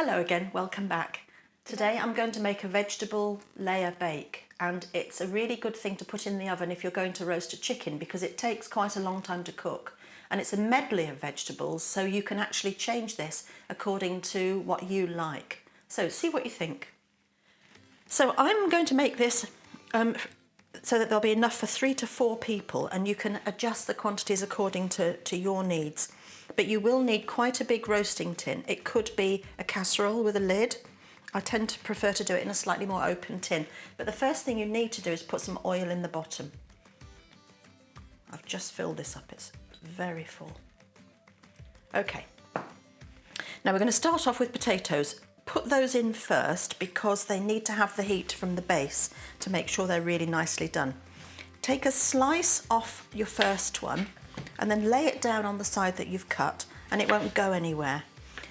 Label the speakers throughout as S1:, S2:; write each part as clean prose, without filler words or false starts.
S1: Hello again, welcome back. Today I'm going to make a vegetable layer bake, and it's a really good thing to put in the oven if you're going to roast a chicken because it takes quite a long time to cook, and it's a medley of vegetables, so you can actually change this according to what you like. So see what you think. So I'm going to make this so that there'll be enough for 3 to 4 people, and you can adjust the quantities according to your needs. But you will need quite a big roasting tin. It could be a casserole with a lid. I tend to prefer to do it in a slightly more open tin. But the first thing you need to do is put some oil in the bottom. I've just filled this up, it's very full. Okay, now we're going to start off with potatoes. Put those in first because they need to have the heat from the base to make sure they're really nicely done. Take a slice off your first one and then lay it down on the side that you've cut, and it won't go anywhere.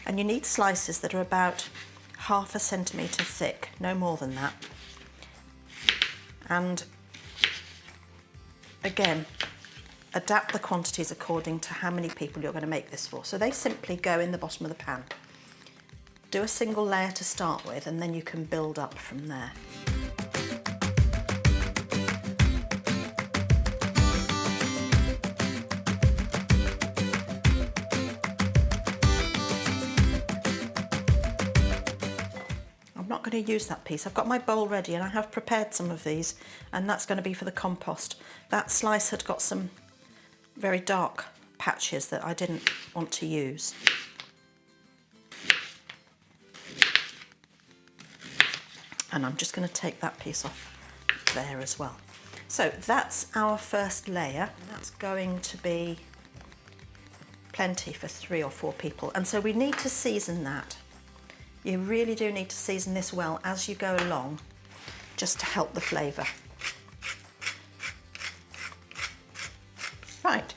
S1: And you need slices that are about 1/2 centimetre thick, no more than that. And again, adapt the quantities according to how many people you're going to make this for. So they simply go in the bottom of the pan. Do a single layer to start with, and then you can build up from there. I'm not going to use that piece. I've got my bowl ready and I have prepared some of these, and that's going to be for the compost. That slice had got some very dark patches that I didn't want to use. And I'm just going to take that piece off there as well. So that's our first layer. That's going to be plenty for 3 or 4 people. And so we need to season that. You really do need to season this well as you go along, just to help the flavour. Right,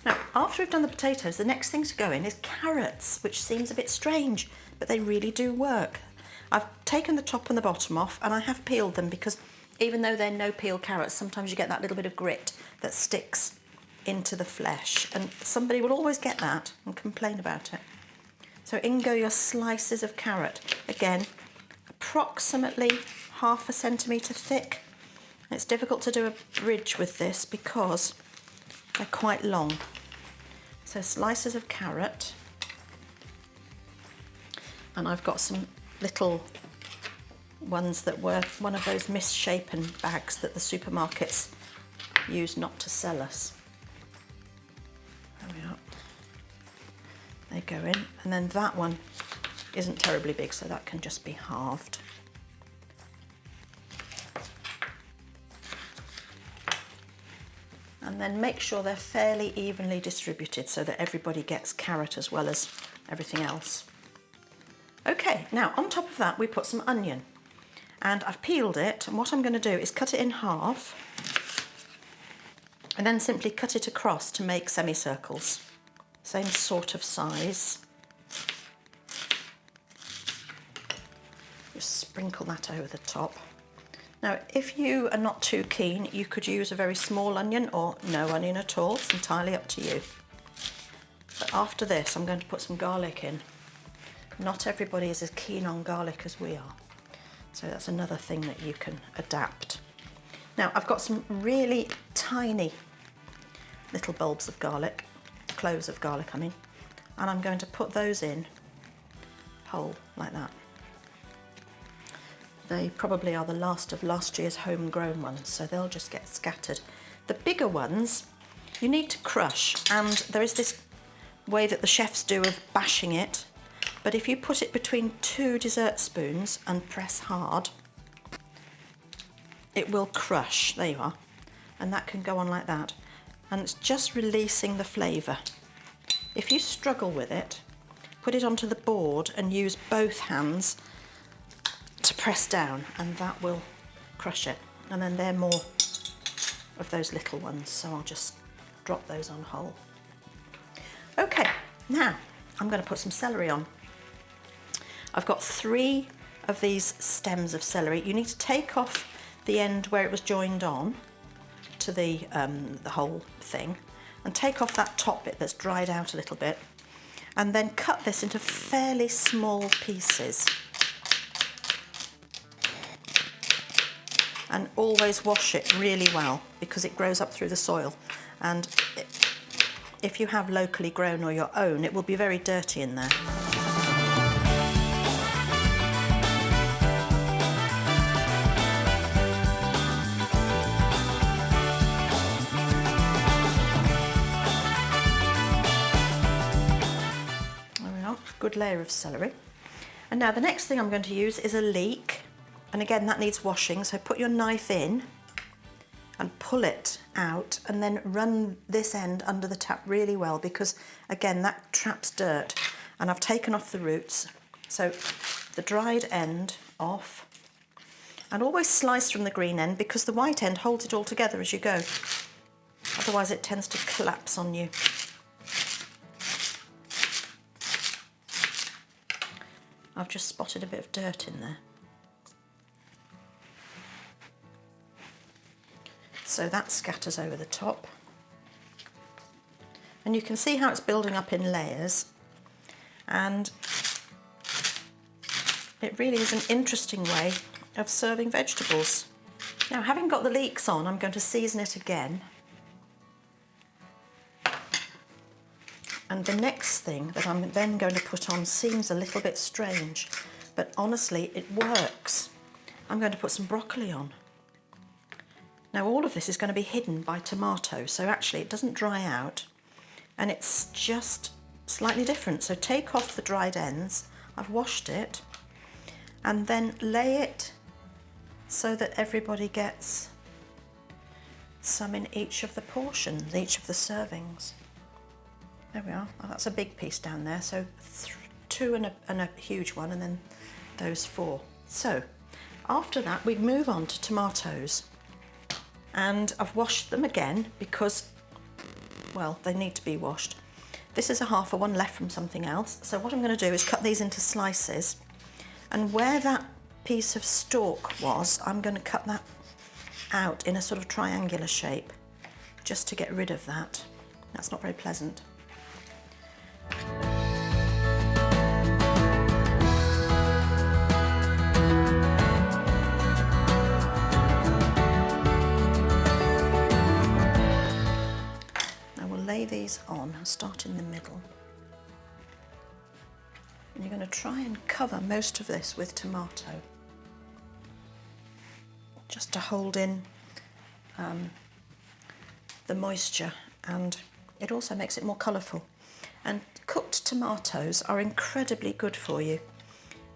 S1: now after we've done the potatoes, the next thing to go in is carrots, which seems a bit strange, but they really do work. I've taken the top and the bottom off, and I have peeled them because even though they're no peel carrots, sometimes you get that little bit of grit that sticks into the flesh, and somebody will always get that and complain about it. So in go your slices of carrot. Again, approximately 1/2 centimetre thick. And it's difficult to do a bridge with this because they're quite long. So slices of carrot, and I've got some little ones that were one of those misshapen bags that the supermarkets use not to sell us. There we are. They go in, and then that one isn't terribly big, so that can just be halved. And then make sure they're fairly evenly distributed so that everybody gets carrot as well as everything else. Okay, now on top of that we put some onion, and I've peeled it, and what I'm going to do is cut it in half and then simply cut it across to make semicircles, same sort of size. Just sprinkle that over the top. Now if you are not too keen, you could use a very small onion or no onion at all, it's entirely up to you. But after this I'm going to put some garlic in. Not everybody is as keen on garlic as we are, so that's another thing that you can adapt. Now I've got some really tiny little bulbs of garlic, cloves of garlic I mean, and I'm going to put those in whole like that. They probably are the last of last year's homegrown ones, so they'll just get scattered. The bigger ones you need to crush, and there is this way that the chefs do of bashing it. But if you put it between 2 dessert spoons and press hard, it will crush. There you are. And that can go on like that. And it's just releasing the flavour. If you struggle with it, put it onto the board and use both hands to press down, and that will crush it. And then there are more of those little ones, so I'll just drop those on whole. Okay, now I'm going to put some celery on. I've got 3 of these stems of celery. You need to take off the end where it was joined on to the whole thing, and take off that top bit that's dried out a little bit, and then cut this into fairly small pieces. And always wash it really well because it grows up through the soil, and if you have locally grown or your own, it will be very dirty in there. There we are, good layer of celery. And now the next thing I'm going to use is a leek. And again, that needs washing, so put your knife in and pull it out, and then run this end under the tap really well, because again, that traps dirt. And I've taken off the roots, so the dried end off. And always slice from the green end, because the white end holds it all together as you go. Otherwise it tends to collapse on you. I've just spotted a bit of dirt in there. So that scatters over the top. And you can see how it's building up in layers. And it really is an interesting way of serving vegetables. Now, having got the leeks on, I'm going to season it again. And the next thing that I'm then going to put on seems a little bit strange, but honestly, it works. I'm going to put some broccoli on. Now all of this is going to be hidden by tomato, so actually it doesn't dry out, and it's just slightly different. So take off the dried ends, I've washed it, and then lay it so that everybody gets some in each of the portions, each of the servings. There we are. Oh, that's a big piece down there, so 2 and a huge one, and then those 4. So after that we move on to tomatoes. And I've washed them again because, well, they need to be washed. This is a half, one left from something else. So what I'm going to do is cut these into slices, and where that piece of stalk was, I'm going to cut that out in a sort of triangular shape just to get rid of that. That's not very pleasant. Lay these on and start in the middle. And you're going to try and cover most of this with tomato, just to hold in the moisture, and it also makes it more colourful. And cooked tomatoes are incredibly good for you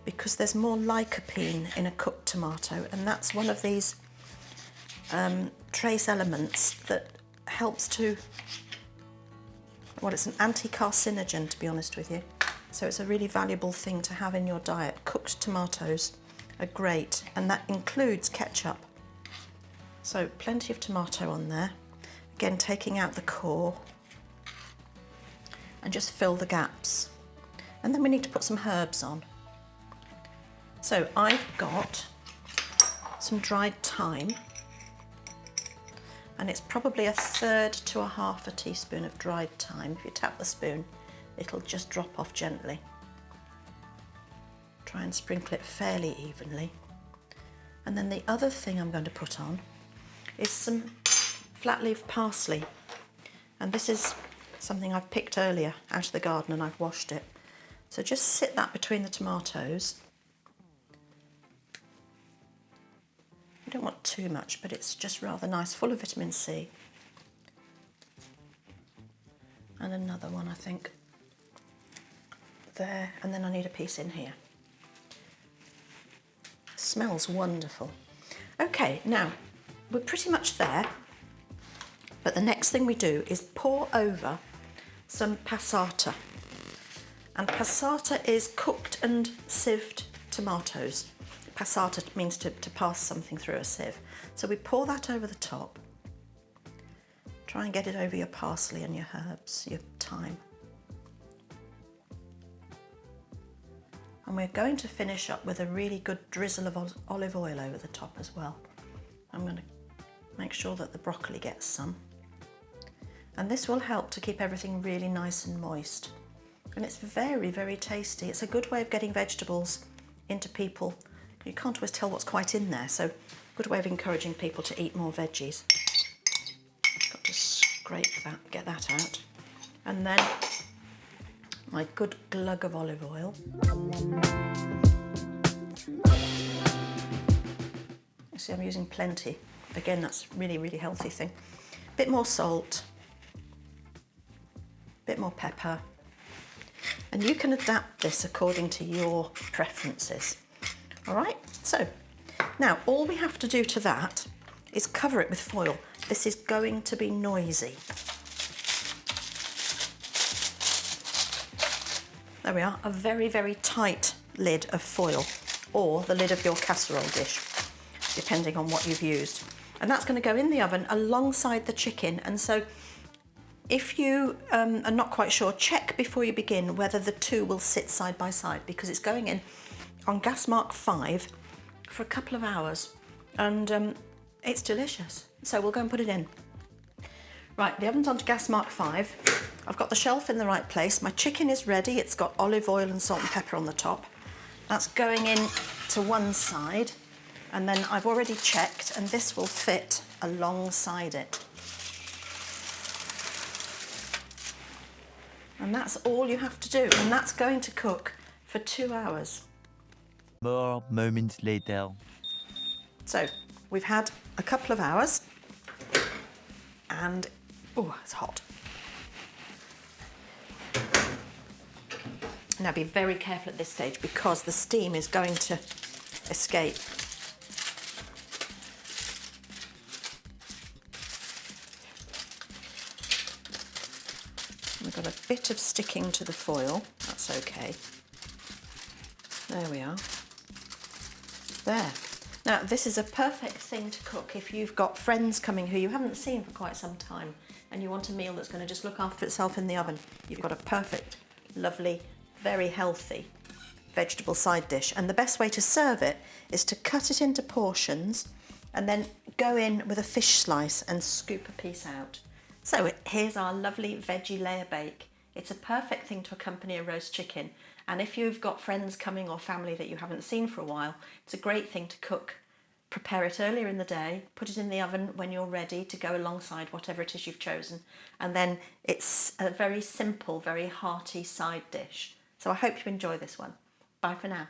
S1: because there's more lycopene in a cooked tomato, and that's one of these trace elements that helps to, well, it's an anti-carcinogen, to be honest with you. So it's a really valuable thing to have in your diet. Cooked tomatoes are great, and that includes ketchup. So plenty of tomato on there. Again, taking out the core, and just fill the gaps. And then we need to put some herbs on. So I've got some dried thyme, and it's probably 1/3 to 1/2 teaspoon of dried thyme. If you tap the spoon, it'll just drop off gently. Try and sprinkle it fairly evenly. And then the other thing I'm going to put on is some flatleaf parsley. And this is something I've picked earlier out of the garden, and I've washed it. So just sit that between the tomatoes. You don't want too much, but it's just rather nice, full of vitamin C. And another one, I think, there, and then I need a piece in here. Smells wonderful. Okay, now we're pretty much there, but the next thing we do is pour over some passata. And passata is cooked and sieved tomatoes. Passata means to pass something through a sieve. So we pour that over the top. Try and get it over your parsley and your herbs, your thyme. And we're going to finish up with a really good drizzle of olive oil over the top as well. I'm going to make sure that the broccoli gets some. And this will help to keep everything really nice and moist. And it's very, very tasty. It's a good way of getting vegetables into people. You can't always tell what's quite in there, so good way of encouraging people to eat more veggies. Got to scrape that, get that out. And then my good glug of olive oil. You see, I'm using plenty. Again, that's really, really healthy thing. Bit more salt, bit more pepper. And you can adapt this according to your preferences. All right, so now all we have to do to that is cover it with foil. This is going to be noisy. There we are, a very, very tight lid of foil, or the lid of your casserole dish, depending on what you've used. And that's going to go in the oven alongside the chicken. And so if you are not quite sure, check before you begin whether the two will sit side by side, because it's going in on gas mark 5 for a couple of hours, and it's delicious. So we'll go and put it in. Right, the oven's on to gas mark 5. I've got the shelf in the right place. My chicken is ready. It's got olive oil and salt and pepper on the top. That's going in to one side, and then I've already checked, and this will fit alongside it. And that's all you have to do, and that's going to cook for 2 hours.
S2: More moments later.
S1: So we've had a couple of hours, and oh, it's hot. Now be very careful at this stage, because the steam is going to escape. We've got a bit of sticking to the foil, that's okay. There we are. There. Now this is a perfect thing to cook if you've got friends coming who you haven't seen for quite some time and you want a meal that's going to just look after itself in the oven. You've got a perfect, lovely, very healthy vegetable side dish. And the best way to serve it is to cut it into portions and then go in with a fish slice and scoop a piece out. So here's our lovely veggie layer bake. It's a perfect thing to accompany a roast chicken. And if you've got friends coming or family that you haven't seen for a while, it's a great thing to cook. Prepare it earlier in the day, put it in the oven when you're ready to go alongside whatever it is you've chosen. And then it's a very simple, very hearty side dish. So I hope you enjoy this one. Bye for now.